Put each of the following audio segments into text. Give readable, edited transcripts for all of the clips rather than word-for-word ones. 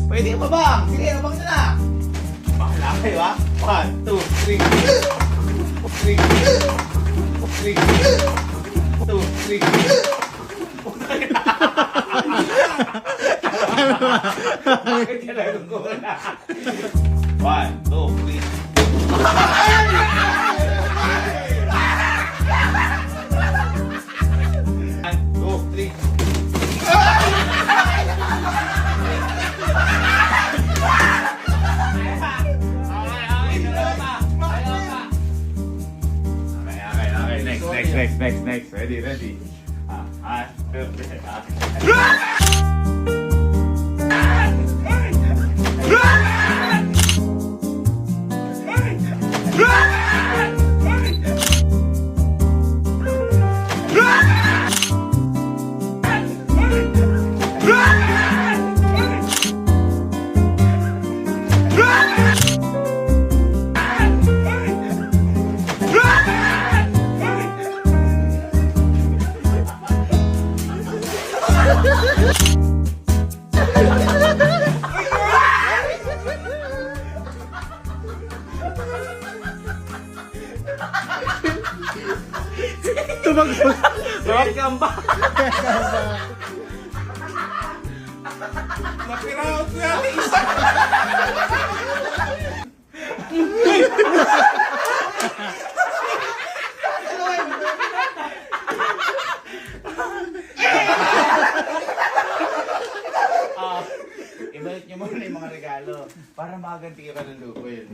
Pwede ka ba? Sige, abang na na. Bahala kayo ha. 1, 2, 3. 3. 2, 3. Bakit ka nagugula? 1, 2, 3. Next. Ready. 1, 2, Gamba! Napiraot ko yan isa! Ibalik niyo muna yung mga regalo para makaganti ka ng lupo yun.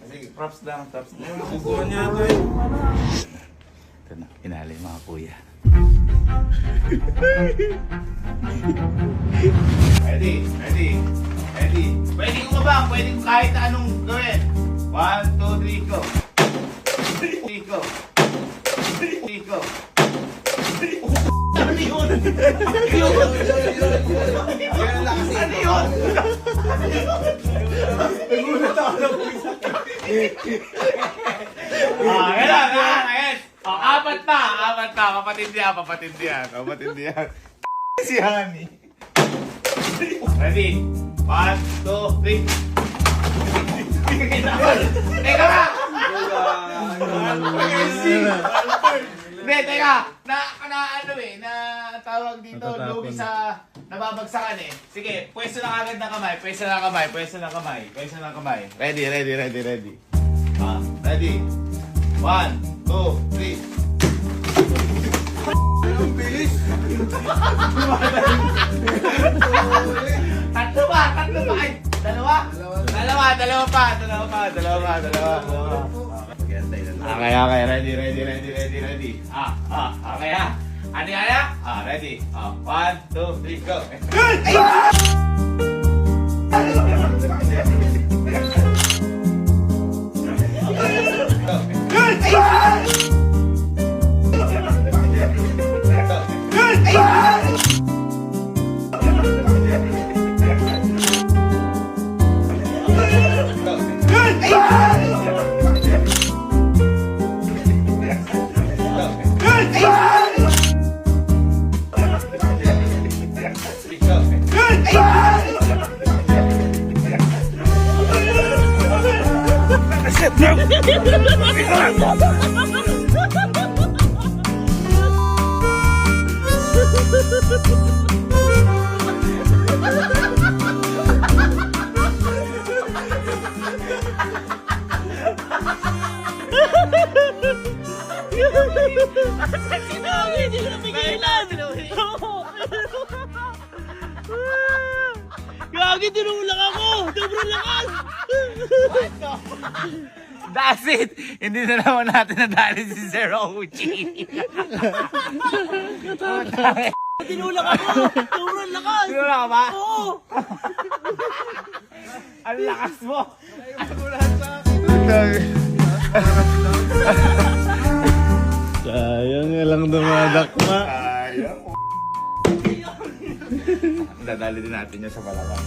Sige, props lang. Susuan niya ito eh. Ito na, inalay mga kuya. Ready. Pwede ko ba? Pwede ko kahit na anong gawin. 1, 2, 3, go. Go. Ano yun? Ano yun? Nagulat ako na pusa. Ayan. Apat pa. Kapatid yan. Si Honey. Ready? 1, 2, 3. Teka ba? Hindi, teka. Na tawag dito, lugi sa nababagsakan eh. Sige, pwesto na kagad ng kamay. Pwesto ng kamay. Ready. Ready? 1, 2, 3. Ang bilis! Tatlo pa! Ay, dalawa pa! Okay. Ready. Okay ha. Ano? Ready. 1, 2, 3, go! Hindi ko napigilan! Gagi, tinulak ako! Sobrang lakas! That's it! Hindi na naman natin nadali si Sir Ochi. Tinulak ako! Sobrang lakas! Tinulak ka ba? Oo! Ang lakas mo! Sayang nga lang dumadakma. Dadali din natin yan sa Palawan.